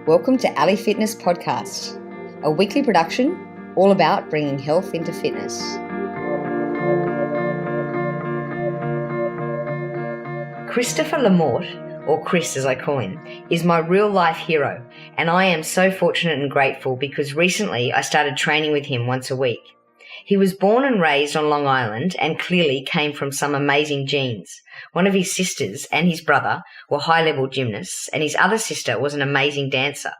Welcome to Ali Fitness Podcast, a weekly production all about bringing health into fitness. Christopher LaMorte, or Chris as I call him, is my real life hero, and I am so fortunate and grateful because recently I started training with him once a week. He was born and raised on Long Island and clearly came from some amazing genes. One of his sisters and his brother were high-level gymnasts, and his other sister was an amazing dancer.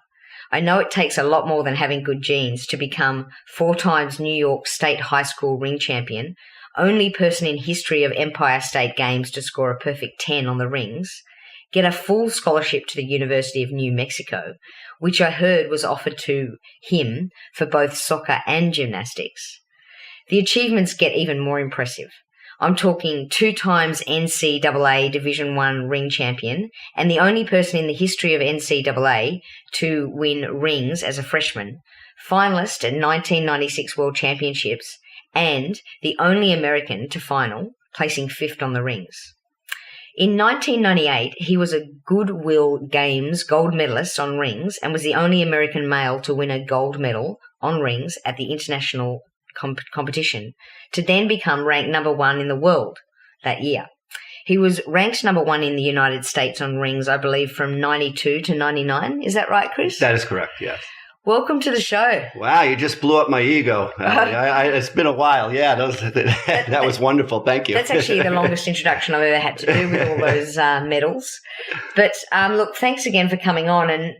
I know it takes a lot more than having good genes to become 4 times New York State High School ring champion, only person in history of Empire State Games to score a perfect 10 on the rings, get a full scholarship to the University of New Mexico, which I heard was offered to him for both soccer and gymnastics. The achievements get even more impressive. I'm talking 2 times NCAA Division I ring champion and the only person in the history of NCAA to win rings as a freshman, finalist at 1996 World Championships, and the only American to final, placing 5th on the rings. In 1998, he was a Goodwill Games gold medalist on rings and was the only American male to win a gold medal on rings at the international competition, to then become ranked number 1 in the world that year. He was ranked number 1 in the United States on rings, I believe, from 92 to 99. Is that right, Chris? That is correct, yes. Welcome to the show. Wow, you just blew up my ego. It's been a while. Yeah, that was wonderful. Thank you. That's actually the longest introduction I've ever had to do with all those medals. But look, thanks again for coming on. And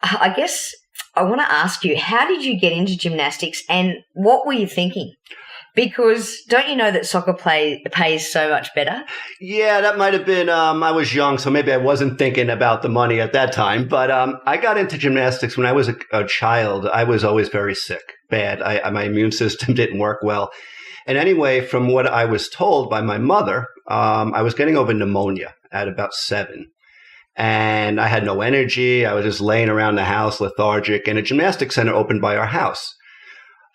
I guess I want to ask you, how did you get into gymnastics and what were you thinking? Because don't you know that soccer pays so much better? Yeah, that might have been, I was young, so maybe I wasn't thinking about the money at that time. But I got into gymnastics when I was a child. I was always very sick, bad. My immune system didn't work well. And anyway, from what I was told by my mother, I was getting over pneumonia at about 7. And I had no energy. I was just laying around the house, lethargic. And a gymnastics center opened by our house.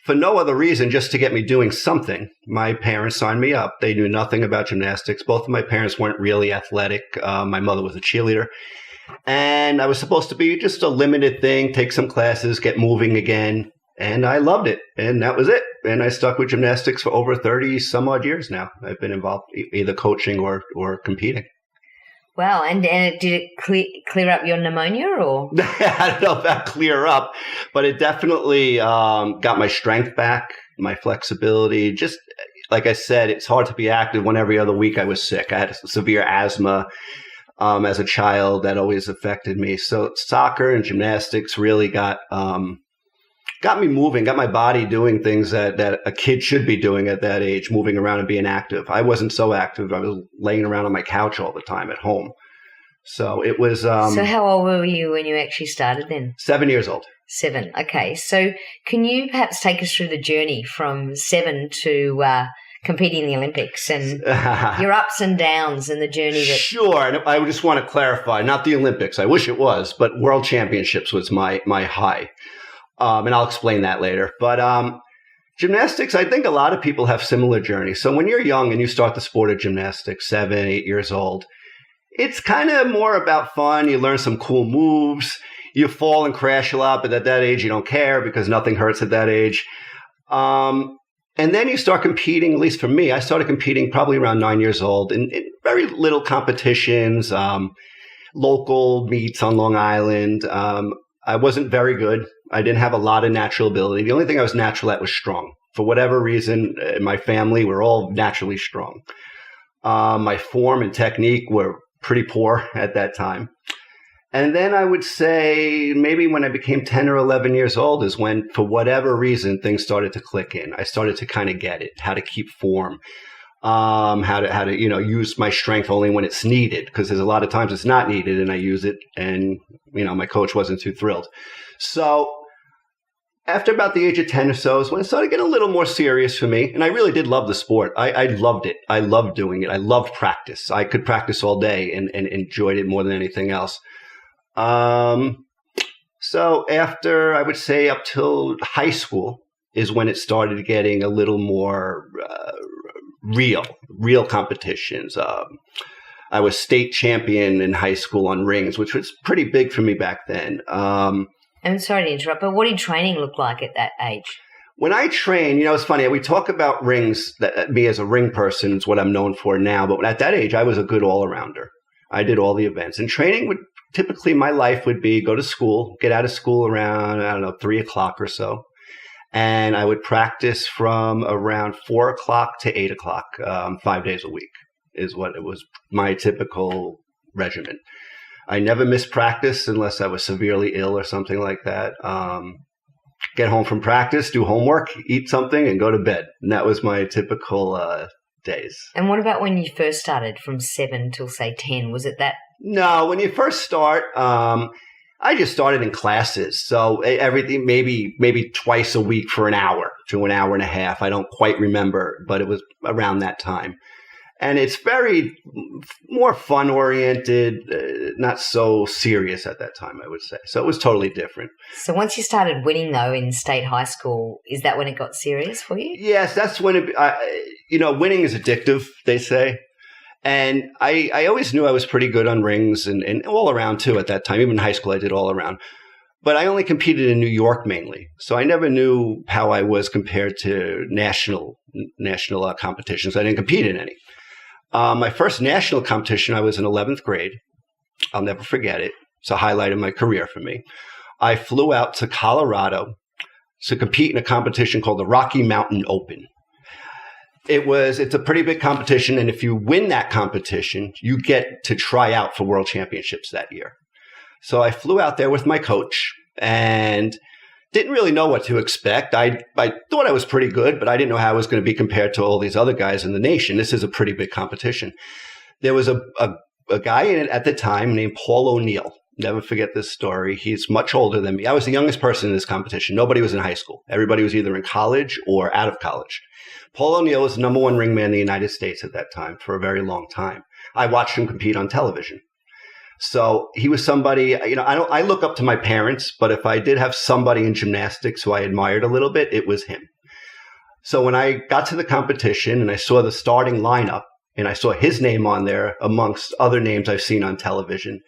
For no other reason, just to get me doing something, my parents signed me up. They knew nothing about gymnastics. Both of my parents weren't really athletic. My mother was a cheerleader. And I was supposed to be just a limited thing, take some classes, get moving again. And I loved it. And that was it. And I stuck with gymnastics for over 30 some odd years now. I've been involved either coaching or competing. Wow, and did it clear up your pneumonia or? I don't know about clear up, but it definitely got my strength back, my flexibility. Just like I said, it's hard to be active when every other week I was sick. I had severe asthma as a child that always affected me. So soccer and gymnastics really got me moving, got my body doing things that a kid should be doing at that age, moving around and being active. I wasn't so active. I was laying around on my couch all the time at home. So it was... So how old were you when you actually started then? 7 years old. 7. Okay. So can you perhaps take us through the journey from 7 to competing in the Olympics and your ups and downs and the journey that... Sure. And I just want to clarify, not the Olympics. I wish it was, but World Championships was my high. And I'll explain that later. But gymnastics, I think a lot of people have similar journeys. So when you're young and you start the sport of gymnastics, 7, 8 years old, it's kind of more about fun. You learn some cool moves. You fall and crash a lot, but at that age, you don't care because nothing hurts at that age. And then you start competing, at least for me, I started competing probably around 9 years old in very little competitions, local meets on Long Island. I wasn't very good. I didn't have a lot of natural ability. The only thing I was natural at was strong. For whatever reason, in my family, we're all naturally strong. My form and technique were pretty poor at that time. And then I would say maybe when I became 10 or 11 years old is when, for whatever reason, things started to click in. I started to kind of get it, how to keep form, how to use my strength only when it's needed, because there's a lot of times it's not needed and I use it and, my coach wasn't too thrilled. So after about the age of 10 or so is when it started getting a little more serious for me. And I really did love the sport. I loved it. I loved doing it. I loved practice. I could practice all day and enjoyed it more than anything else. So after, I would say up till high school is when it started getting a little more real competitions. I was state champion in high school on rings, which was pretty big for me back then. I'm sorry to interrupt, but what did training look like at that age? When I train, it's funny, we talk about rings, that me as a ring person is what I'm known for now. But at that age, I was a good all-arounder. I did all the events. And training would typically, my life would be go to school, get out of school around, 3 o'clock or so. And I would practice from around 4 o'clock to 8 o'clock, 5 days a week is what it was, my typical regimen. I never missed practice unless I was severely ill or something like that. Get home from practice, do homework, eat something, and go to bed. And that was my typical days. And what about when you first started from 7 till, say, 10? Was it that? No, when you first start, I just started in classes. So everything, maybe twice a week for an hour to an hour and a half. I don't quite remember, but it was around that time. And it's very more fun-oriented, not so serious at that time, I would say. So it was totally different. So once you started winning, though, in state high school, is that when it got serious for you? Yes, that's when winning is addictive, they say. And I always knew I was pretty good on rings and all around, too, at that time. Even in high school, I did all around. But I only competed in New York mainly. So I never knew how I was compared to national competitions. I didn't compete in any. My first national competition, I was in 11th grade. I'll never forget it. It's a highlight of my career for me. I flew out to Colorado to compete in a competition called the Rocky Mountain Open. It's a pretty big competition, and if you win that competition, you get to try out for world championships that year. So I flew out there with my coach and didn't really know what to expect. I thought I was pretty good, but I didn't know how I was going to be compared to all these other guys in the nation. This is a pretty big competition. There was a guy in it at the time named Paul O'Neill. Never forget this story. He's much older than me. I was the youngest person in this competition. Nobody was in high school. Everybody was either in college or out of college. Paul O'Neill was the number one ringman in the United States at that time for a very long time. I watched him compete on television. So he was somebody, I look up to my parents, but if I did have somebody in gymnastics who I admired a little bit, it was him. So when I got to the competition and I saw the starting lineup and I saw his name on there amongst other names I've seen on television,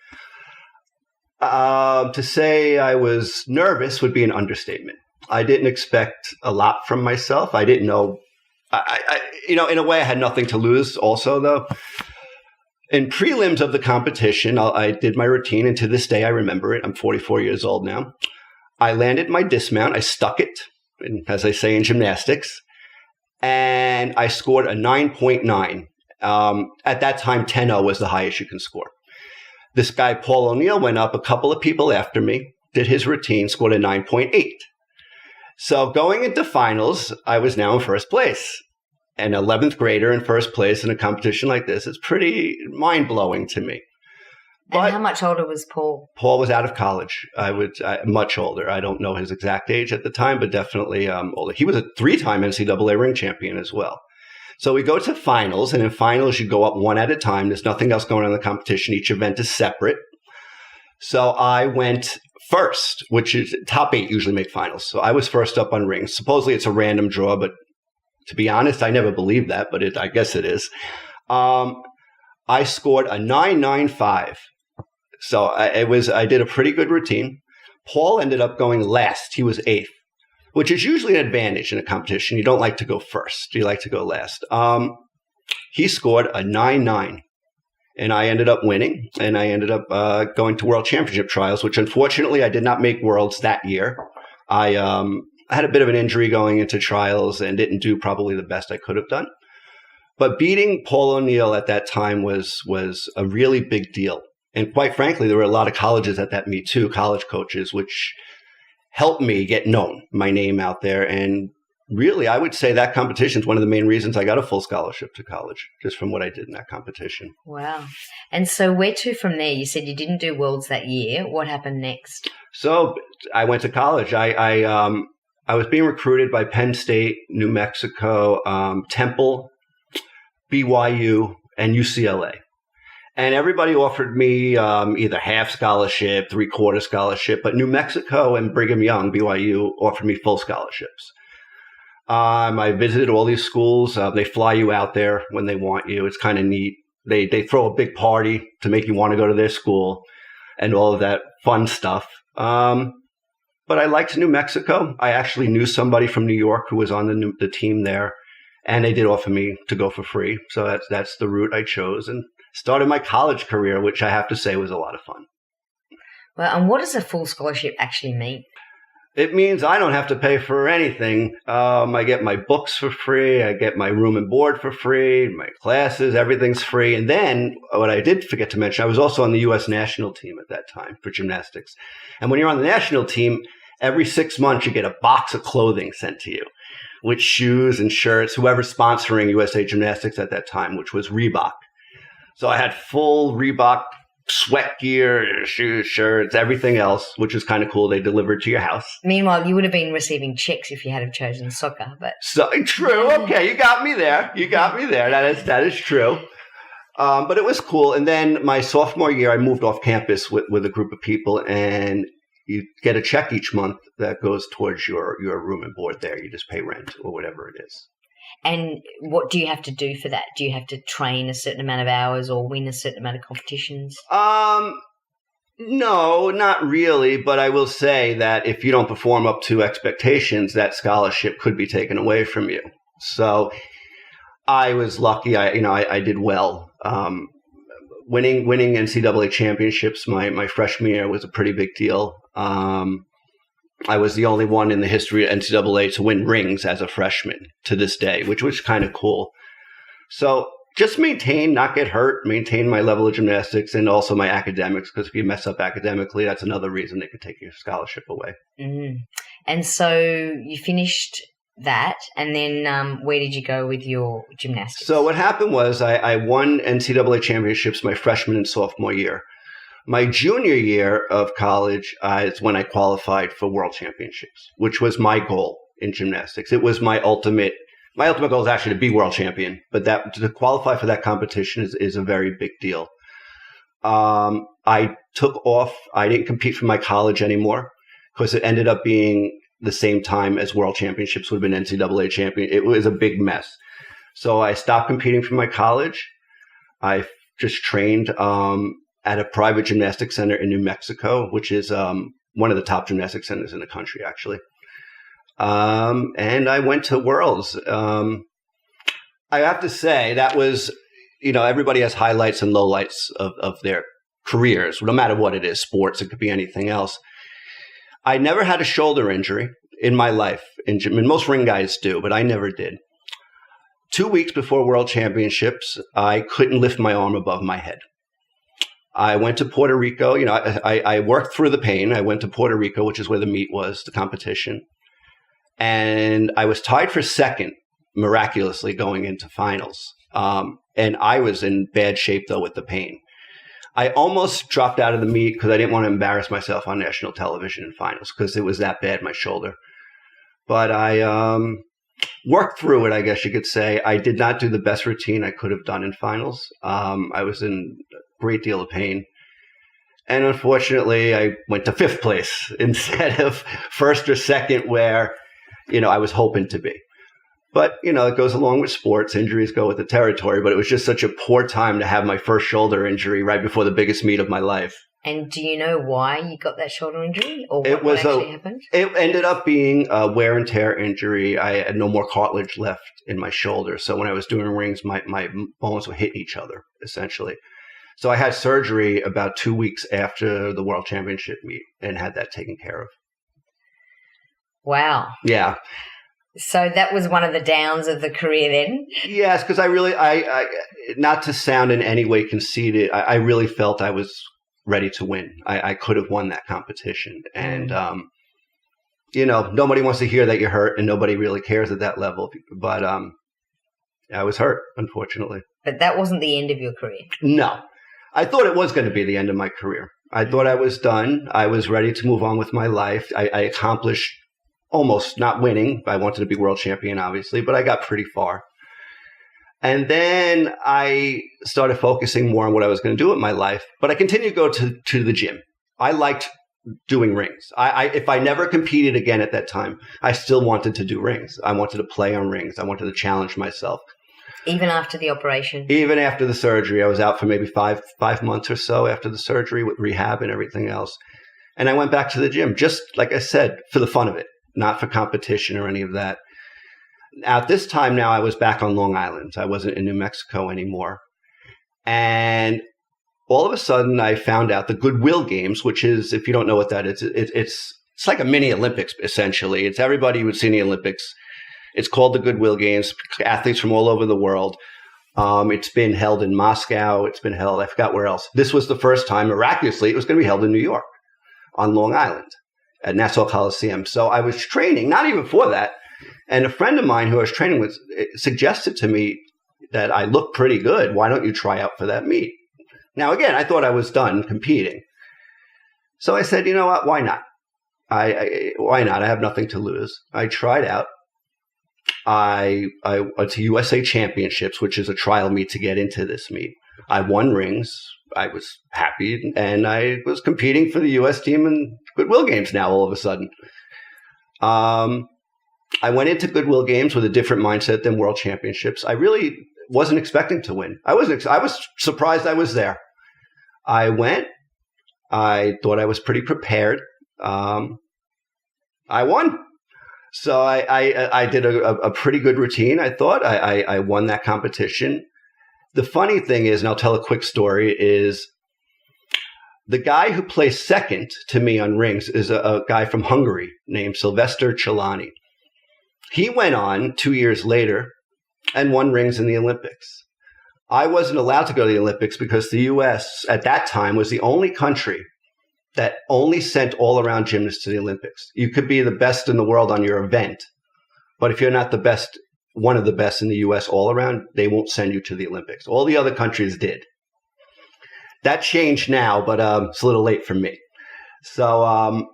to say I was nervous would be an understatement. I didn't expect a lot from myself. I didn't know, in a way I had nothing to lose also though. In prelims of the competition, I did my routine, and to this day, I remember it. I'm 44 years old now. I landed my dismount. I stuck it, as I say in gymnastics, and I scored a 9.9. At that time, 10.0 was the highest you can score. This guy, Paul O'Neill, went up a couple of people after me, did his routine, scored a 9.8. So going into finals, I was now in first place. An 11th grader in first place in a competition like this is pretty mind-blowing to me. But and how much older was Paul? Paul was out of college. Much older. I don't know his exact age at the time, but definitely older. He was a 3-time NCAA ring champion as well. So we go to finals, and in finals, you go up one at a time. There's nothing else going on in the competition. Each event is separate. So I went first, which is top 8 usually make finals. So I was first up on rings. Supposedly it's a random draw, but to be honest, I never believed that, but I guess it is. I scored a 9.95. So I did a pretty good routine. Paul ended up going last. He was 8th, which is usually an advantage in a competition. You don't like to go first. You like to go last. He scored a 9.9, and I ended up winning, and I ended up going to World Championship trials, which unfortunately I did not make Worlds that year. I had a bit of an injury going into trials and didn't do probably the best I could have done. But beating Paul O'Neill at that time was a really big deal. And quite frankly, there were a lot of colleges at that meet too, college coaches, which helped me get known, my name out there. And really, I would say that competition is one of the main reasons I got a full scholarship to college, just from what I did in that competition. Wow. And so where to from there? You said you didn't do Worlds that year. What happened next? So I went to college. I was being recruited by Penn State, New Mexico, Temple, BYU, and UCLA. And everybody offered me either half scholarship, 3/4 scholarship, but New Mexico and Brigham Young, BYU, offered me full scholarships. I visited all these schools. They fly you out there when they want you. It's kind of neat. They throw a big party to make you want to go to their school and all of that fun stuff. But I liked New Mexico. I actually knew somebody from New York who was on the team there, and they did offer me to go for free. So that's the route I chose and started my college career, which I have to say was a lot of fun. Well, and what does a full scholarship actually mean? It means I don't have to pay for anything. I get my books for free. I get my room and board for free. My classes, everything's free. And then what I did forget to mention, I was also on the U.S. national team at that time for gymnastics. And when you're on the national team, every 6 months you get a box of clothing sent to you with shoes and shirts, whoever's sponsoring USA Gymnastics at that time, which was Reebok. So I had full Reebok sweat gear, shoes, shirts, everything else, which is kind of cool. They delivered to your house. Meanwhile, you would have been receiving checks if you had have chosen soccer. But true. Okay, you got me there. That is true. But it was cool. And then my sophomore year, I moved off campus with a group of people, and you get a check each month that goes towards your room and board there. You just pay rent or whatever it is. And what do you have to do for that? Do you have to train a certain amount of hours or win a certain amount of competitions? No, not really. But I will say that if you don't perform up to expectations, that scholarship could be taken away from you. So I was lucky. I did well. Winning NCAA championships my freshman year was a pretty big deal. I was the only one in the history of NCAA to win rings as a freshman to this day, which was kind of cool. So just not get hurt, maintain my level of gymnastics and also my academics, because if you mess up academically, that's another reason they could take your scholarship away. Mm-hmm. And so you finished that, and then where did you go with your gymnastics? So what happened was I won NCAA championships my freshman and sophomore year. My junior year of college is when I qualified for world championships, which was my goal in gymnastics. It was my ultimate goal is actually to be world champion, but to qualify for that competition is a very big deal. I took off. I didn't compete for my college anymore because it ended up being the same time as world championships would have been NCAA champion. It was a big mess. So I stopped competing for my college. I just trained at a private gymnastics center in New Mexico, which is one of the top gymnastics centers in the country, actually. And I went to Worlds. I have to say that was, everybody has highlights and lowlights of their careers, no matter what it is, sports, it could be anything else. I never had a shoulder injury in my life in gym, and most ring guys do, but I never did. 2 weeks before World Championships, I couldn't lift my arm above my head. I went to Puerto Rico. I worked through the pain. I went to Puerto Rico, which is where the meet was, the competition. And I was tied for second, miraculously, going into finals. And I was in bad shape, though, with the pain. I almost dropped out of the meet because I didn't want to embarrass myself on national television in finals because it was that bad, my shoulder. But I worked through it, I guess you could say. I did not do the best routine I could have done in finals. I was in a great deal of pain. And unfortunately, I went to fifth place instead of first or second where, I was hoping to be. But, it goes along with sports. Injuries go with the territory. But it was just such a poor time to have my first shoulder injury right before the biggest meet of my life. And do you know why you got that shoulder injury or what actually happened? It ended up being a wear and tear injury. I had no more cartilage left in my shoulder. So when I was doing rings, my bones would hit each other, essentially. So I had surgery about 2 weeks after the World Championship meet and had that taken care of. Wow. Yeah. So that was one of the downs of the career then? Yes, because I not to sound in any way conceited, I really felt I was ready to win. I could have won that competition. And, nobody wants to hear that you're hurt and nobody really cares at that level. But I was hurt, unfortunately. But that wasn't the end of your career? No. I thought it was going to be the end of my career. I thought I was done. I was ready to move on with my life. I accomplished almost not winning. I wanted to be world champion, obviously, but I got pretty far. And then I started focusing more on what I was going to do with my life. But I continued to go to the gym. I liked doing rings. If I never competed again at that time, I still wanted to do rings. I wanted to play on rings. I wanted to challenge myself. Even after the operation? Even after the surgery. I was out for maybe five months or so after the surgery with rehab and everything else. And I went back to the gym, just like I said, for the fun of it, not for competition or any of that. At this time now, I was back on Long Island. I wasn't in New Mexico anymore. And all of a sudden, I found out the Goodwill Games, which is, if you don't know what that is, it's like a mini Olympics, essentially. It's everybody who's seen the Olympics. It's called the Goodwill Games, athletes from all over the world. It's been held in Moscow. It's been held, I forgot where else. This was the first time, miraculously, it was going to be held in New York on Long Island at Nassau Coliseum. So I was training, not even for that. And a friend of mine who I was training with suggested to me that I look pretty good. Why don't you try out for that meet? Now, again, I thought I was done competing. So I said, you know what? Why not? Why not? I have nothing to lose. I tried out. I went to USA Championships, which is a trial meet to get into this meet. I won rings. I was happy, and I was competing for the U.S. team in Goodwill Games now all of a sudden. I went into Goodwill Games with a different mindset than World Championships. I really wasn't expecting to win. I was surprised I was there. I went. I thought I was pretty prepared. I won. So I did a pretty good routine. I thought I won that competition. The funny thing is, and I'll tell a quick story, is the guy who placed second to me on rings is a guy from Hungary named Silvester Chelani. He went on 2 years later and won rings in the Olympics. I wasn't allowed to go to the Olympics because the U.S. at that time was the only country that only sent all-around gymnasts to the Olympics. You could be the best in the world on your event, but if you're not the best, one of the best in the U.S. all-around, they won't send you to the Olympics. All the other countries did. That changed now, but it's a little late for me. So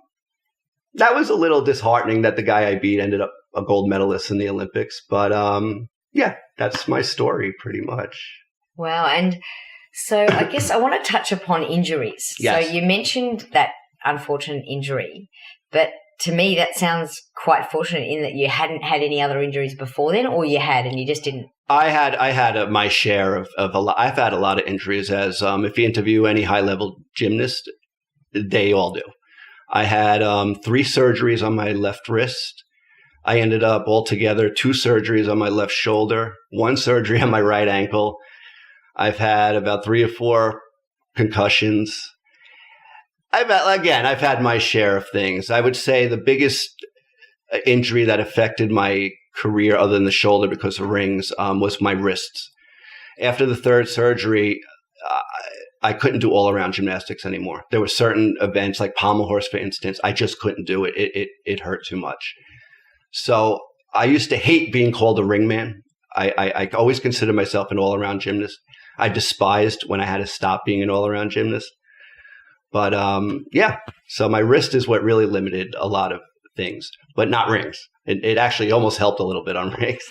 that was a little disheartening that the guy I beat ended up a gold medalist in the Olympics. But yeah, that's my story pretty much. Wow. And so I guess I want to touch upon injuries. Yes. So you mentioned that unfortunate injury, but to me that sounds quite fortunate in that you hadn't had any other injuries before then, or you had and you just didn't. I had my share of a lot. I've had a lot of injuries, as if you interview any high level gymnast, they all do. I had 3 surgeries on my left wrist. I ended up altogether 2 surgeries on my left shoulder, 1 surgery on my right ankle. I've had about 3 or 4 concussions. I've had my share of things. I would say the biggest injury that affected my career, other than the shoulder because of rings, was my wrists. After the 3rd surgery, I couldn't do all-around gymnastics anymore. There were certain events, like pommel horse, for instance, I just couldn't do it. It hurt too much. So I used to hate being called a ring man. I always considered myself an all-around gymnast. I despised when I had to stop being an all-around gymnast. But yeah, so my wrist is what really limited a lot of things, but not rings. It actually almost helped a little bit on rings.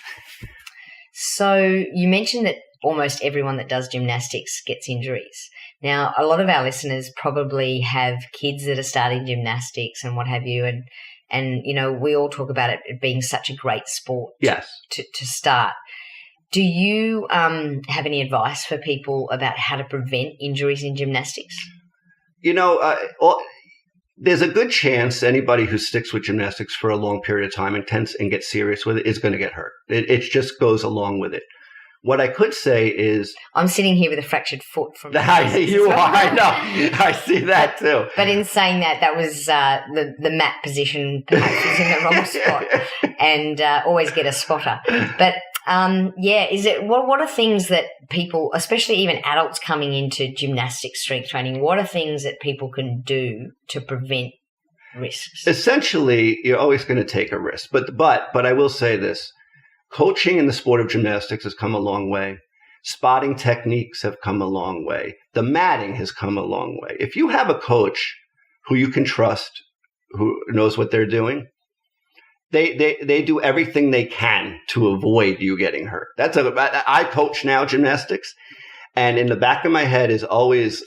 So you mentioned that almost everyone that does gymnastics gets injuries. Now, a lot of our listeners probably have kids that are starting gymnastics and what have you, and you know, we all talk about it being such a great sport. Yes. To start. Do you have any advice for people about how to prevent injuries in gymnastics? You know, there's a good chance anybody who sticks with gymnastics for a long period of time and gets serious with it is going to get hurt. It just goes along with it. What I could say is, I'm sitting here with a fractured foot from you are. I know. I see that too. But in saying that, that was the mat position perhaps was in the wrong spot, and always get a spotter. But yeah, is it what are things that people, especially even adults coming into gymnastics strength training, what are things that people can do to prevent risks? Essentially, you're always going to take a risk, but I will say this. Coaching in the sport of gymnastics has come a long way. Spotting techniques have come a long way. The matting has come a long way. If you have a coach who you can trust, who knows what they're doing, they do everything they can to avoid you getting hurt. I coach now gymnastics, and in the back of my head is always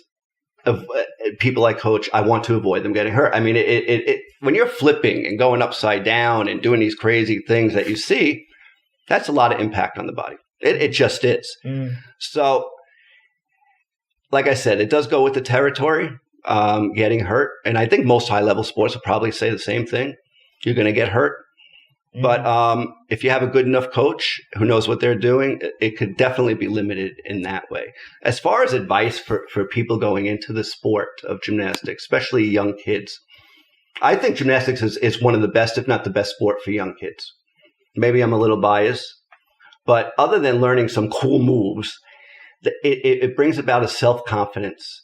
people I coach, I want to avoid them getting hurt. I mean, when you're flipping and going upside down and doing these crazy things that you see, that's a lot of impact on the body. It just is. So, like I said, it does go with the territory, getting hurt. And I think most high-level sports will probably say the same thing. You're going to get hurt. But if you have a good enough coach who knows what they're doing, it could definitely be limited in that way. As far as advice for people going into the sport of gymnastics, especially young kids, I think gymnastics is one of the best, if not the best sport for young kids. Maybe I'm a little biased, but other than learning some cool moves, it brings about a self-confidence.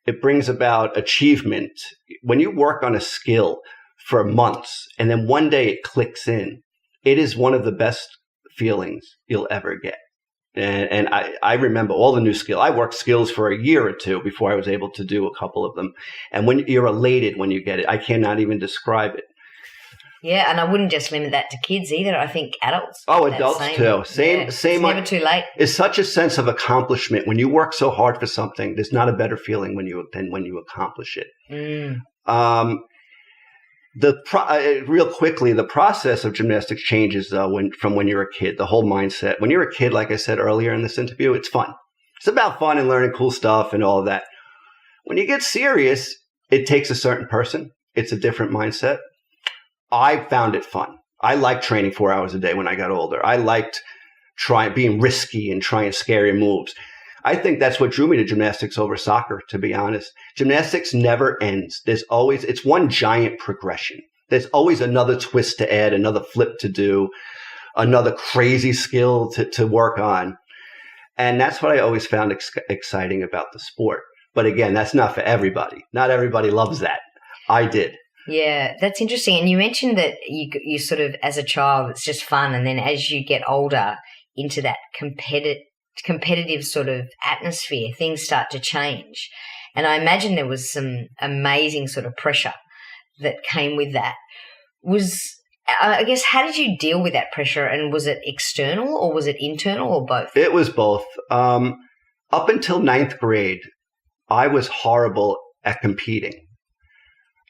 It brings about achievement. When you work on a skill for months and then one day it clicks in, it is one of the best feelings you'll ever get. And I remember all the new skill. I worked skills for a year or two before I was able to do a couple of them. And when you're elated when you get it, I cannot even describe it. Yeah, and I wouldn't just limit that to kids either. I think adults. Oh, adults too. Same. It's never too late. It's such a sense of accomplishment. When you work so hard for something, there's not a better feeling than when you accomplish it. Real quickly, the process of gymnastics changes from when you're a kid, the whole mindset. When you're a kid, like I said earlier in this interview, it's fun. It's about fun and learning cool stuff and all of that. When you get serious, it takes a certain person. It's a different mindset. I found it fun. I liked training 4 hours a day when I got older. I liked being risky and trying scary moves. I think that's what drew me to gymnastics over soccer, to be honest. Gymnastics never ends. It's one giant progression. There's always another twist to add, another flip to do, another crazy skill to work on. And that's what I always found exciting about the sport. But again, that's not for everybody. Not everybody loves that. I did. Yeah, that's interesting. And you mentioned that you sort of, as a child, it's just fun. And then as you get older into that competitive sort of atmosphere, things start to change. And I imagine there was some amazing sort of pressure that came with that. I guess, how did you deal with that pressure? And was it external or was it internal or both? It was both. Up until 9th grade, I was horrible at competing.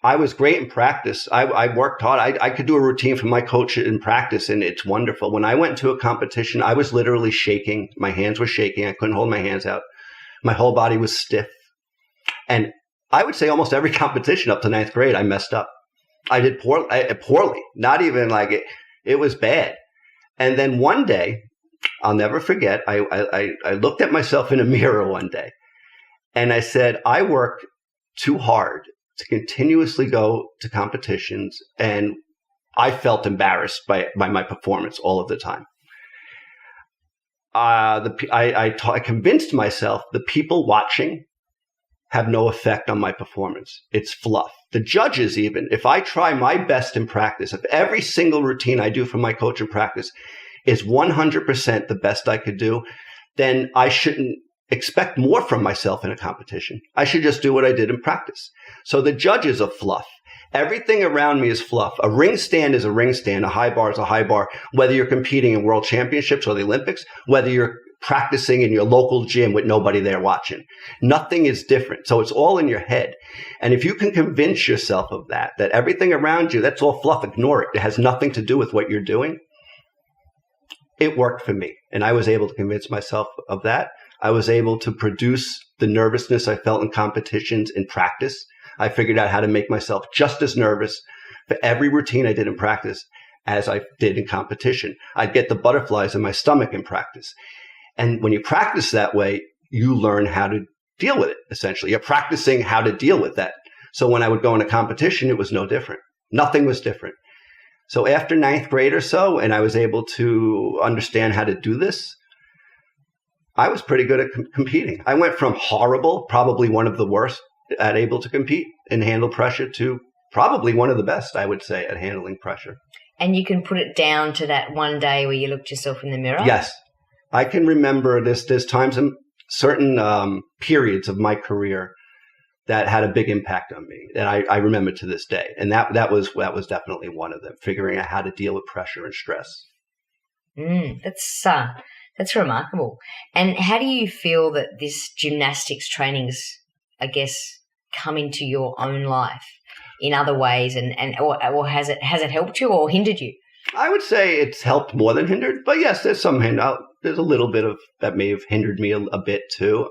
I was great in practice. I worked hard. I could do a routine from my coach in practice, and it's wonderful. When I went to a competition, I was literally shaking. My hands were shaking. I couldn't hold my hands out. My whole body was stiff. And I would say almost every competition up to 9th grade, I messed up. I did poorly. Not even like it. It was bad. And then one day, I'll never forget, I looked at myself in a mirror one day, and I said, I work too hard to continuously go to competitions, and I felt embarrassed by my performance all of the time. I convinced myself the people watching have no effect on my performance. It's fluff. The judges even, if I try my best in practice, if every single routine I do for my coach in practice is 100% the best I could do, then I shouldn't expect more from myself in a competition. I should just do what I did in practice. So the judges are fluff. Everything around me is fluff. A ring stand is a ring stand. A high bar is a high bar. Whether you're competing in world championships or the Olympics, whether you're practicing in your local gym with nobody there watching, nothing is different. So it's all in your head. And if you can convince yourself of that everything around you, that's all fluff, ignore it. It has nothing to do with what you're doing. It worked for me. And I was able to convince myself of that. I was able to produce the nervousness I felt in competitions in practice. I figured out how to make myself just as nervous for every routine I did in practice as I did in competition. I'd get the butterflies in my stomach in practice. And when you practice that way, you learn how to deal with it, essentially. You're practicing how to deal with that. So when I would go in a competition, it was no different. Nothing was different. So after 9th grade or so, and I was able to understand how to do this, I was pretty good at competing. I went from horrible, probably one of the worst at able to compete and handle pressure, to probably one of the best, I would say, at handling pressure. And you can put it down to that one day where you looked yourself in the mirror? Yes. I can remember there's times in certain periods of my career that had a big impact on me. And I remember to this day. And that was definitely one of them, figuring out how to deal with pressure and stress. That's remarkable. And how do you feel that this gymnastics training's, I guess, come into your own life in other ways, or has it helped you or hindered you? I would say it's helped more than hindered, but yes, there's some there's a little bit of that may have hindered me a bit too.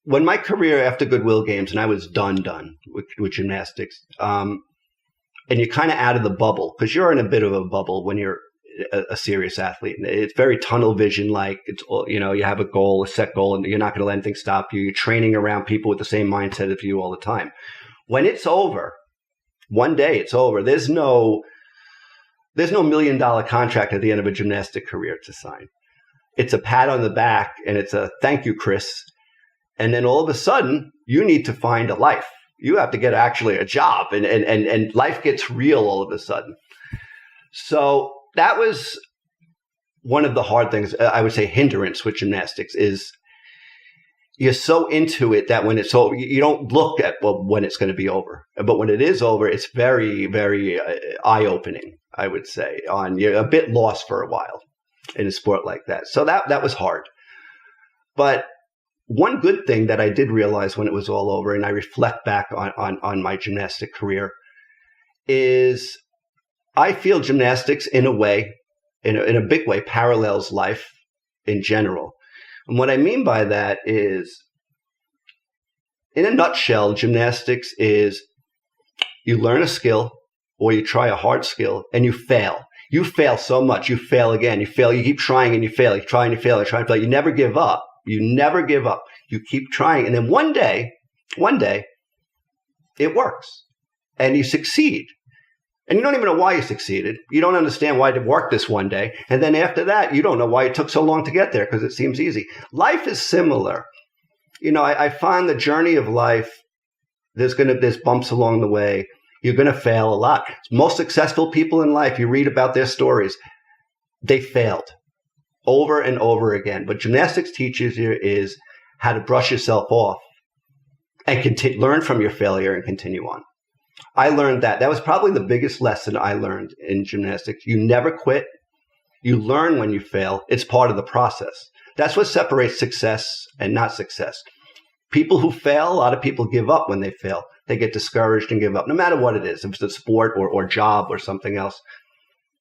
When my career after Goodwill Games and I was done with gymnastics, and you're kind of out of the bubble because you're in a bit of a bubble when you're a serious athlete. It's very tunnel vision, like it's, you know, you have a goal, a set goal, and you're not going to let anything stop you. You're training around people with the same mindset of you all the time. When it's over, one day it's over. There's no $1 million contract at the end of a gymnastic career to sign. It's a pat on the back and it's a thank you, Chris. And then all of a sudden you need to find a life. You have to get actually a job and life gets real all of a sudden. So that was one of the hard things, I would say, hindrance with gymnastics is you're so into it that when it's over, you don't look at when it's going to be over. But when it is over, it's very, very eye-opening, I would say. You're a bit lost for a while in a sport like that. So that was hard. But one good thing that I did realize when it was all over, and I reflect back on my gymnastic career, is I feel gymnastics in a way, in a big way, parallels life in general. And what I mean by that is, in a nutshell, gymnastics is you learn a skill or you try a hard skill and you fail. You fail so much. You fail again. You fail. You keep trying and you fail. You try and you fail. You try and fail. You never give up. You never give up. You keep trying. And then one day, it works and you succeed. And you don't even know why you succeeded. You don't understand why it worked this one day. And then after that, you don't know why it took so long to get there because it seems easy. Life is similar. You know, I find the journey of life, there's bumps along the way. You're going to fail a lot. Most successful people in life, you read about their stories, they failed over and over again. What gymnastics teaches you is how to brush yourself off and learn from your failure and continue on. I learned that. That was probably the biggest lesson I learned in gymnastics. You never quit. You learn when you fail. It's part of the process. That's what separates success and not success. People who fail, a lot of people give up when they fail. They get discouraged and give up, no matter what it is, if it's a sport or job or something else.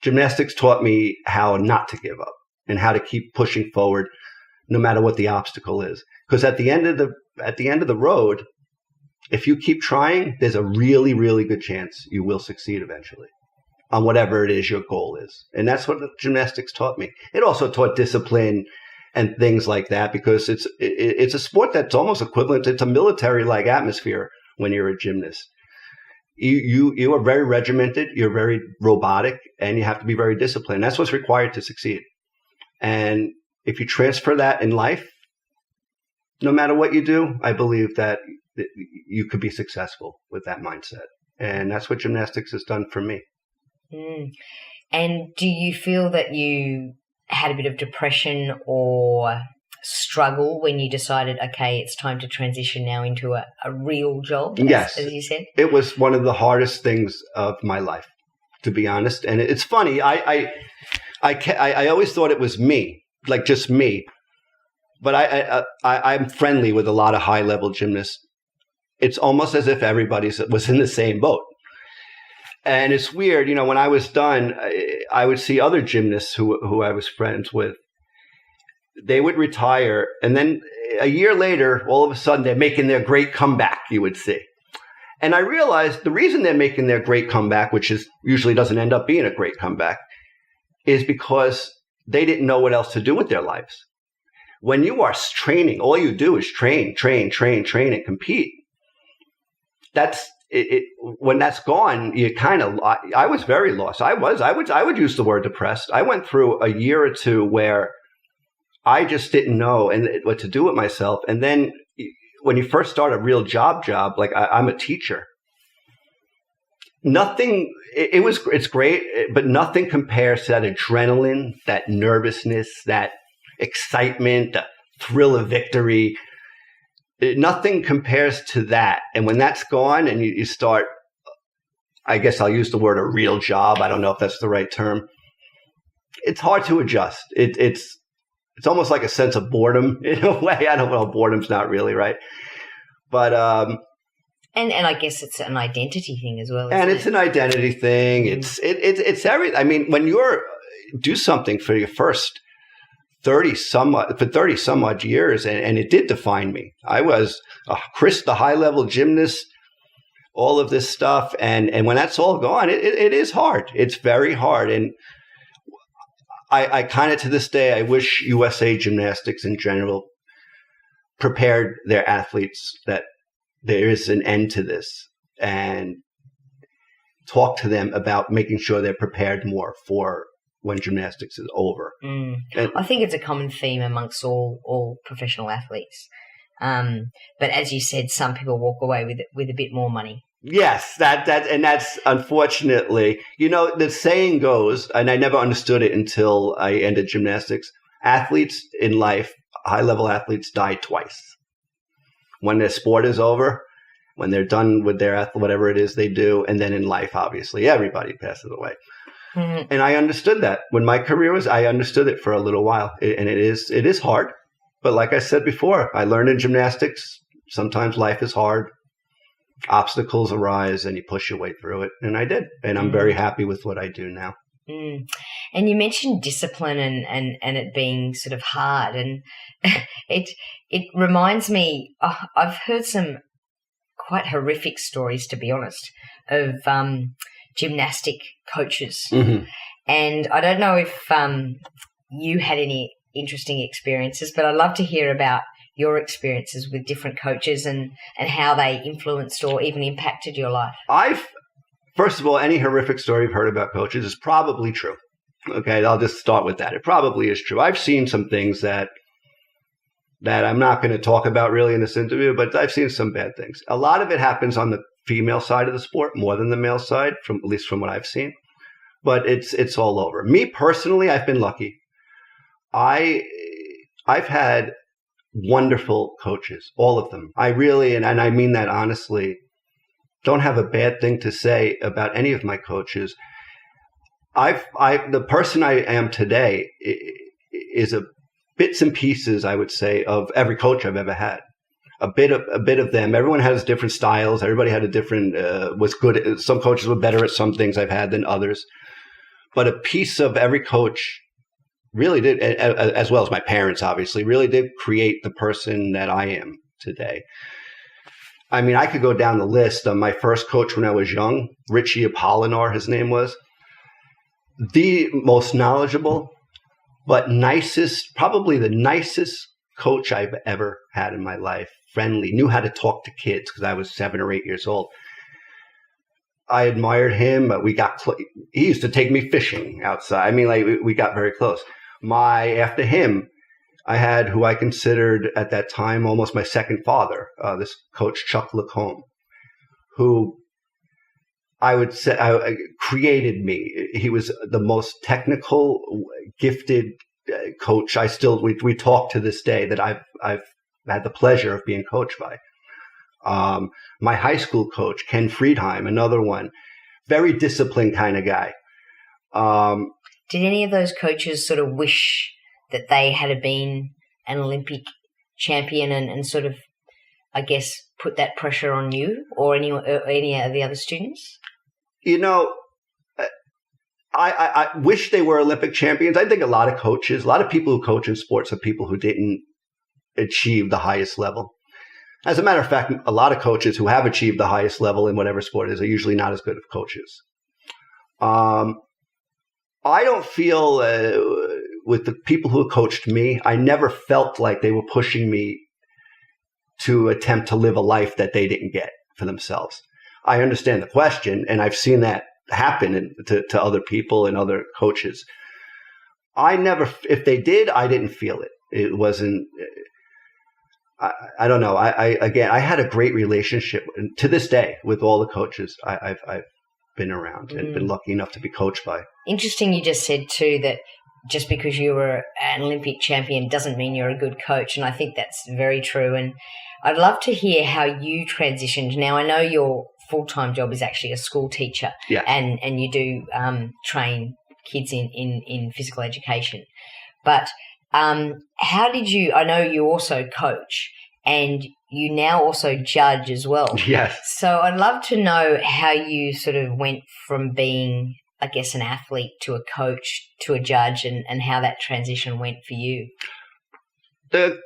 Gymnastics taught me how not to give up and how to keep pushing forward, no matter what the obstacle is. Because at the end of the road, if you keep trying, there's a really, really good chance you will succeed eventually on whatever it is your goal is. And that's what the gymnastics taught me. It also taught discipline and things like that because it's a sport that's almost equivalent. It's a military-like atmosphere when you're a gymnast. You are very regimented, you're very robotic, and you have to be very disciplined. That's what's required to succeed. And if you transfer that in life, no matter what you do, I believe that you could be successful with that mindset. And that's what gymnastics has done for me. Mm. And do you feel that you had a bit of depression or struggle when you decided, okay, it's time to transition now into a real job, yes, as you said? It was one of the hardest things of my life, to be honest. And it's funny. I always thought it was me, like just me. But I'm friendly with a lot of high-level gymnasts. It's almost as if everybody was in the same boat. And it's weird, you know, when I was done, I would see other gymnasts who I was friends with. They would retire, and then a year later, all of a sudden, they're making their great comeback, you would see. And I realized the reason they're making their great comeback, which is usually doesn't end up being a great comeback, is because they didn't know what else to do with their lives. When you are training, all you do is train, and compete. That's it. When that's gone, you kind of. I was very lost. I would use the word depressed. I went through a year or two where I just didn't know what to do with myself. And then when you first start a real job, like I'm a teacher. Nothing. It's great, but nothing compares to that adrenaline, that nervousness, that excitement, the thrill of victory. Nothing compares to that. And when that's gone and you start, I guess I'll use the word a real job. I don't know if that's the right term. It's hard to adjust. It's almost like a sense of boredom in a way. I don't know. Boredom's not really right. But And I guess it's an identity thing as well. And it's an identity thing. It's everything. I mean, when do something for your first 30 some odd years, and it did define me. I was Chris, the high level gymnast, all of this stuff. And when that's all gone, it is hard. It's very hard. And I kind of, to this day, I wish USA Gymnastics in general prepared their athletes that there is an end to this, and talk to them about making sure they're prepared more for when gymnastics is over. And I think it's a common theme amongst all professional athletes. But as you said, some people walk away with a bit more money. Yes, that's unfortunately, the saying goes, and I never understood it until I ended gymnastics. Athletes in life, high-level athletes, die twice. When their sport is over, when they're done with their whatever it is they do, and then in life, obviously, everybody passes away. Mm-hmm. And I understood that when my career was. I understood it for a little while, and it is hard. But like I said before, I learned in gymnastics. Sometimes life is hard. Obstacles arise, and you push your way through it, and I did. And I'm very happy with what I do now. And you mentioned discipline and it being sort of hard, and it reminds me. I've heard some quite horrific stories, to be honest, of gymnastic coaches, and I don't know if you had any interesting experiences, but I'd love to hear about your experiences with different coaches and how they influenced or even impacted your life. First of all, any horrific story you've heard about coaches is probably true. Okay, I'll just start with that. It probably is true. I've seen some things that I'm not going to talk about really in this interview, but I've seen some bad things. A lot of it happens on the female side of the sport more than the male side, at least from what I've seen. But it's all over. Me personally, I've been lucky. I've had wonderful coaches, all of them. I really, and I mean that honestly, don't have a bad thing to say about any of my coaches. The person I am today is a bits and pieces, I would say, of every coach I've ever had. A bit of them. Everyone has different styles. Everybody had a different, was good. Some coaches were better at some things I've had than others. But a piece of every coach really did, as well as my parents, obviously, really did create the person that I am today. I mean, I could go down the list. My first coach when I was young, Richie Apolinar, his name was, the most knowledgeable, but probably the nicest coach I've ever had in my life. Friendly, knew how to talk to kids because I was 7 or 8 years old. I admired him, but he used to take me fishing outside. I mean, we got very close. After him, I had who I considered at that time almost my second father, this coach Chuck Lacombe, who I would say created me. He was the most technical, gifted coach. We talk to this day that I've had the pleasure of being coached by. My high school coach, Ken Friedheim, another one, very disciplined kind of guy. Did any of those coaches sort of wish that they had been an Olympic champion and sort of, I guess, put that pressure on you or any of the other students? I wish they were Olympic champions. I think a lot of people who coach in sports are people who didn't achieve the highest level. As a matter of fact, a lot of coaches who have achieved the highest level in whatever sport it is are usually not as good of coaches. I don't feel with the people who coached me, I never felt like they were pushing me to attempt to live a life that they didn't get for themselves. I understand the question, and I've seen that happen to other people and other coaches. If they did, I didn't feel it. It wasn't, I don't know. I had a great relationship to this day with all the coaches I've been around and been lucky enough to be coached by. Interesting. You just said too that just because you were an Olympic champion doesn't mean you're a good coach. And I think that's very true. And I'd love to hear how you transitioned. Now, I know your full-time job is actually a school teacher, yeah, and you do train kids in physical education. But how did you, I know you also coach, and you now also judge as well. Yes. So I'd love to know how you sort of went from being, I guess, an athlete to a coach to a judge, and how that transition went for you. The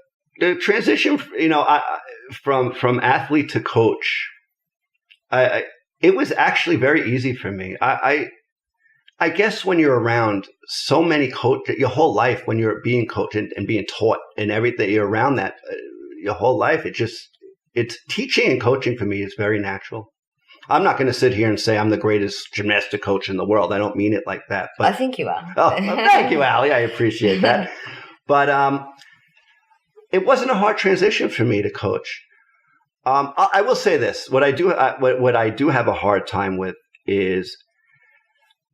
transition, from athlete to coach, it was actually very easy for me. I guess when you're around so many coaches your whole life, when you're being coached and being taught and everything, you're around that your whole life. It's teaching and coaching for me is very natural. I'm not going to sit here and say I'm the greatest gymnastic coach in the world. I don't mean it like that. But I think you are. Oh, thank you, Allie. I appreciate that. But it wasn't a hard transition for me to coach. I will say this: what I do have a hard time with is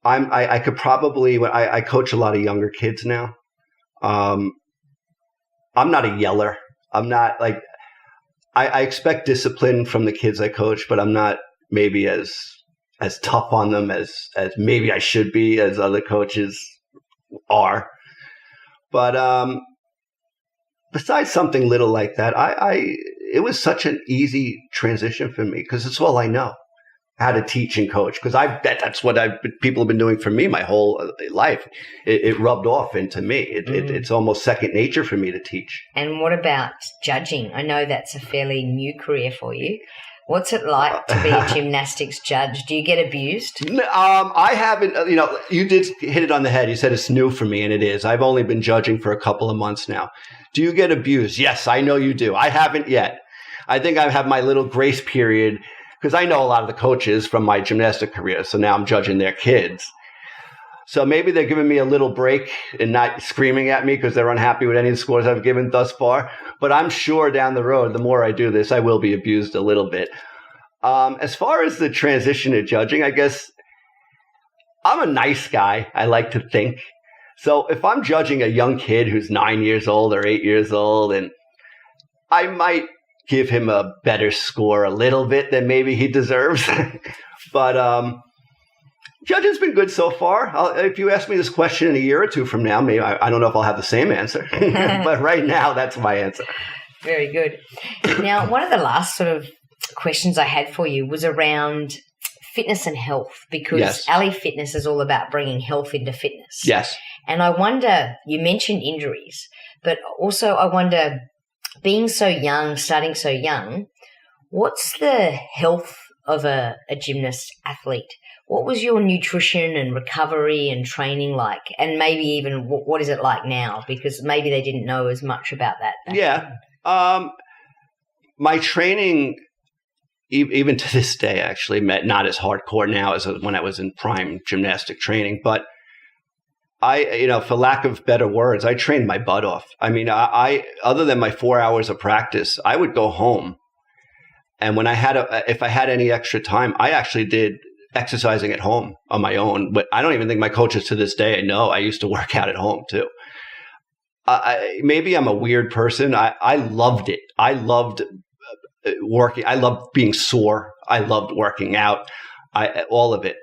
I could probably I coach a lot of younger kids now. I'm not a yeller. I'm not like I expect discipline from the kids I coach, but I'm not maybe as tough on them as maybe I should be, as other coaches are. But besides something little like that, it was such an easy transition for me because it's all I know, how to teach and coach. Because that's what people have been doing for me my whole life. It rubbed off into me. It's almost second nature for me to teach. And what about judging? I know that's a fairly new career for you. What's it like to be a gymnastics judge? Do you get abused? I haven't. You did hit it on the head. You said it's new for me, and it is. I've only been judging for a couple of months now. Do you get abused? Yes, I know you do. I haven't yet. I think I have my little grace period because I know a lot of the coaches from my gymnastic career. So now I'm judging their kids. So maybe they're giving me a little break and not screaming at me because they're unhappy with any of the scores I've given thus far. But I'm sure down the road, the more I do this, I will be abused a little bit. As far as the transition to judging, I guess I'm a nice guy, I like to think. So if I'm judging a young kid who's 9 years old or 8 years old, and I might give him a better score a little bit than maybe he deserves. But judging's been good so far. If you ask me this question in a year or two from now, maybe I don't know if I'll have the same answer. But right now, that's my answer. Very good. Now, one of the last sort of questions I had for you was around fitness and health, because Yes. Ali Fitness is all about bringing health into fitness. Yes. And I wonder, you mentioned injuries, but also I wonder, being so young, starting so young, what's the health of a gymnast athlete? What was your nutrition and recovery and training like? And maybe even what is it like now? Because maybe they didn't know as much about that. Yeah. My training, even to this day, actually, not as hardcore now as when I was in prime gymnastic training. But for lack of better words, I trained my butt off. I mean, I other than my 4 hours of practice, I would go home. And when if I had any extra time, I actually did exercising at home on my own. But I don't even think my coaches to this day know I used to work out at home too. Maybe I'm a weird person. I loved it. I loved working. I loved being sore. I loved working out. All of it.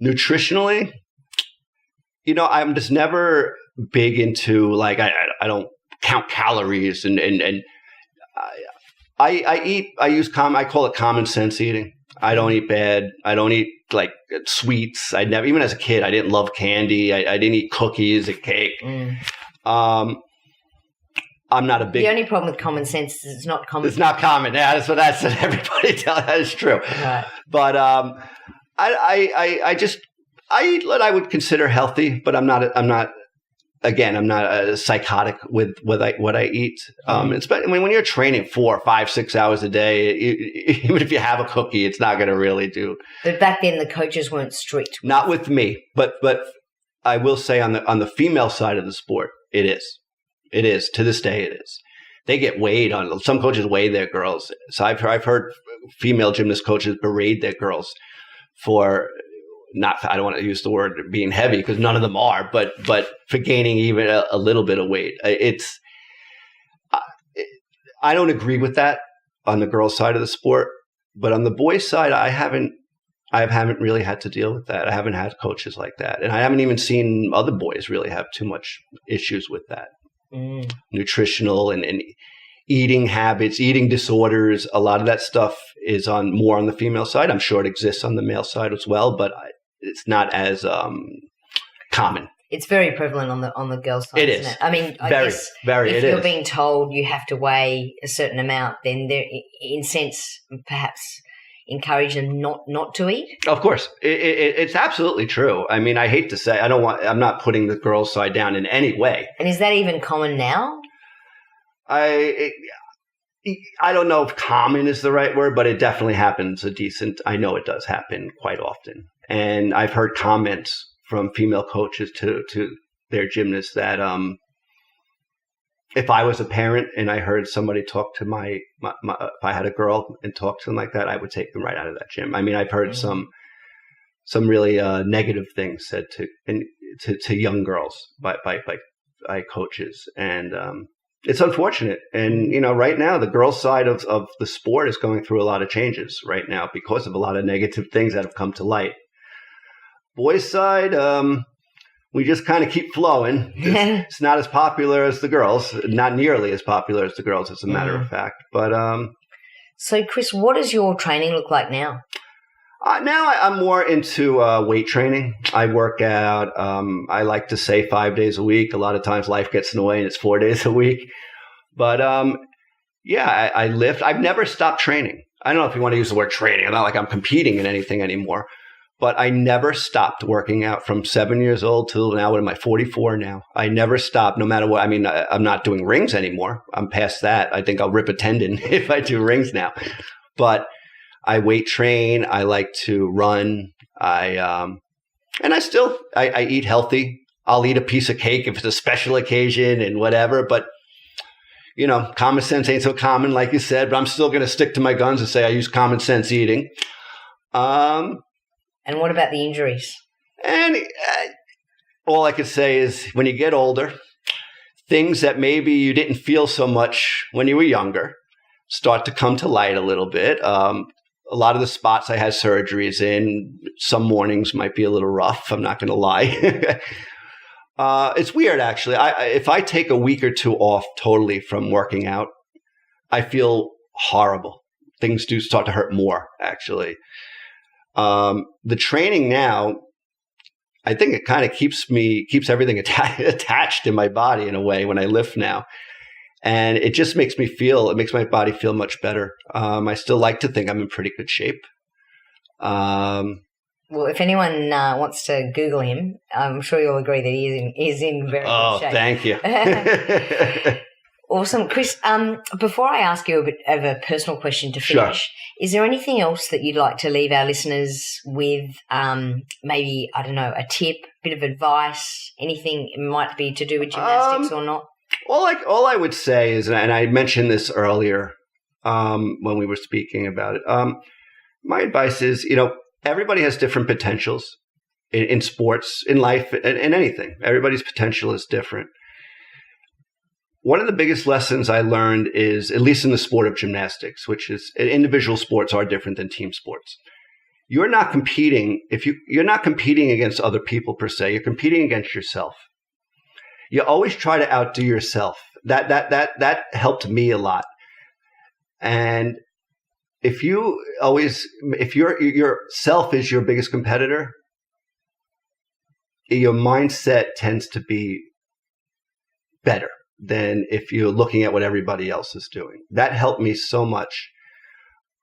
Nutritionally, I'm just never big into like I don't count calories and I call it common sense eating. I don't eat bad. I don't eat like sweets. Even as a kid, I didn't love candy. I didn't eat cookies and cake. I'm not a big. The only problem with common sense is it's not common. It's not common. Yeah, that's what everybody tells. That is true. Right. But I eat what I would consider healthy, but I'm not psychotic with what I eat. When you're training 4, 5, 6 hours a day, even if you have a cookie, it's not going to really do. But back then, the coaches weren't strict. Not with me, but I will say on the female side of the sport, it is. It is to this day. It is. They get weighed on. Some coaches weigh their girls. So I've heard female gymnast coaches berate their girls for. I don't want to use the word being heavy because none of them are, but for gaining even a little bit of weight. I don't agree with that on the girls' side of the sport, but on the boys' side, I haven't really had to deal with that. I haven't had coaches like that, and I haven't even seen other boys really have too much issues with that. Nutritional and eating habits, eating disorders. A lot of that stuff is more on the female side. I'm sure it exists on the male side as well, but it's not as common. It's very prevalent on the girls' side, isn't it? I mean, I guess if you're being told you have to weigh a certain amount, then they're, in a sense, perhaps encourage them not to eat? Of course. It's absolutely true. I mean, I hate to say, I'm not putting the girls' side down in any way. And is that even common now? I don't know if common is the right word, but it definitely happens I know it does happen quite often. And I've heard comments from female coaches to their gymnasts that if I was a parent and I heard somebody talk to my if I had a girl and talk to them like that, I would take them right out of that gym. I mean, I've heard some really negative things said to young girls by coaches, and it's unfortunate. And right now the girls' side of the sport is going through a lot of changes right now because of a lot of negative things that have come to light. Boys' side, we just kind of keep flowing. It's not as popular as the girls, not nearly as popular as the girls, as a matter of fact. But so, Chris, what does your training look like now? Now I'm more into weight training. I work out. I like to say 5 days a week. A lot of times life gets in the way and it's 4 days a week. But I lift. I've never stopped training. I don't know if you want to use the word training. It's not like I'm competing in anything anymore. But I never stopped working out from 7 years old till now. What am I, 44 now? I never stopped, no matter what. I mean, I'm not doing rings anymore. I'm past that. I think I'll rip a tendon if I do rings now. But I weight train. I like to run. I eat healthy. I'll eat a piece of cake if it's a special occasion and whatever. But, common sense ain't so common, like you said. But I'm still going to stick to my guns and say I use common sense eating. And what about the injuries? And all I could say is when you get older, things that maybe you didn't feel so much when you were younger start to come to light a little bit. A lot of the spots I had surgeries in, some mornings might be a little rough. I'm not going to lie. It's weird, actually. If I take a week or two off totally from working out, I feel horrible. Things do start to hurt more, actually. The training now, I think it kind of keeps everything attached in my body in a way when I lift now. And it just makes my body feel much better. I still like to think I'm in pretty good shape. Well, if anyone wants to Google him, I'm sure you'll agree that he is in very good shape. Oh, thank you. Awesome. Chris, before I ask you a bit of a personal question to finish, is there anything else that you'd like to leave our listeners with, maybe, I don't know, a tip, a bit of advice, anything it might be to do with gymnastics or not? All I would say is, and I mentioned this earlier when we were speaking about it, my advice is, everybody has different potentials in sports, in life, in anything. Everybody's potential is different. One of the biggest lessons I learned is, at least in the sport of gymnastics, which is individual sports are different than team sports. You're not competing you're not competing against other people per se. You're competing against yourself. You always try to outdo yourself. That helped me a lot. And if your self is your biggest competitor, your mindset tends to be better than if you're looking at what everybody else is doing. That helped me so much.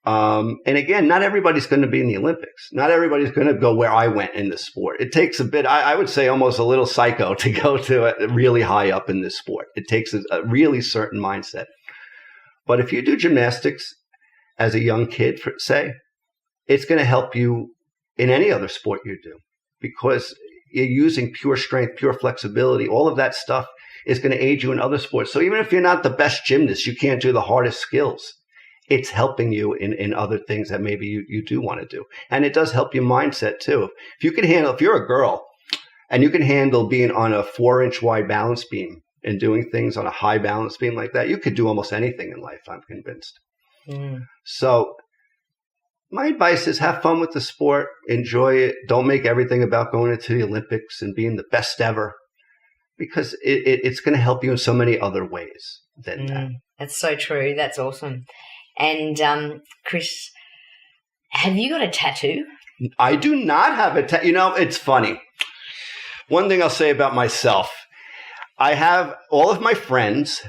And again, not everybody's going to be in the Olympics. Not everybody's going to go where I went in this sport. It takes a bit, I would say almost a little psycho to go to really high up in this sport. It takes a really certain mindset. But if you do gymnastics as a young kid, say, it's going to help you in any other sport you do, because you're using pure strength, pure flexibility, all of that stuff is going to aid you in other sports. So even if you're not the best gymnast, you can't do the hardest skills, it's helping you in other things that maybe you do want to do. And it does help your mindset too. If you're a girl and you can handle being on a 4-inch wide balance beam and doing things on a high balance beam like that, you could do almost anything in life, I'm convinced. So my advice is have fun with the sport, enjoy it. Don't make everything about going into the Olympics and being the best ever, because it's going to help you in so many other ways than that. That's so true. That's awesome. And Chris, have you got a tattoo? I do not have a tattoo. It's funny. One thing I'll say about myself, I have all of my friends,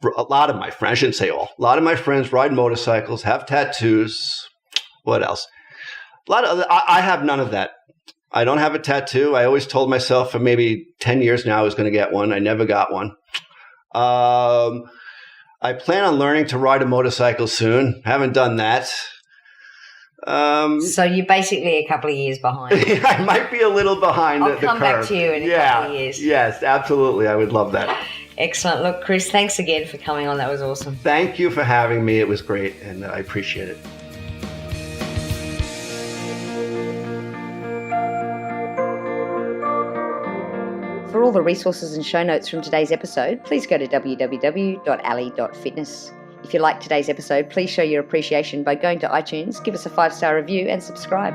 a lot of my friends, I shouldn't say all, a lot of my friends ride motorcycles, have tattoos. What else? I have none of that. I don't have a tattoo. I always told myself for maybe 10 years now I was going to get one. I never got one. I plan on learning to ride a motorcycle soon. Haven't done that. So you're basically a couple of years behind. I might be a little behind the curve. I'll come back to you in a couple of years. Yes, absolutely. I would love that. Excellent. Look, Chris, thanks again for coming on. That was awesome. Thank you for having me. It was great, and I appreciate it. For all the resources and show notes from today's episode, please go to www.ali.fitness. If you liked today's episode, please show your appreciation by going to iTunes, give us a 5-star review and subscribe.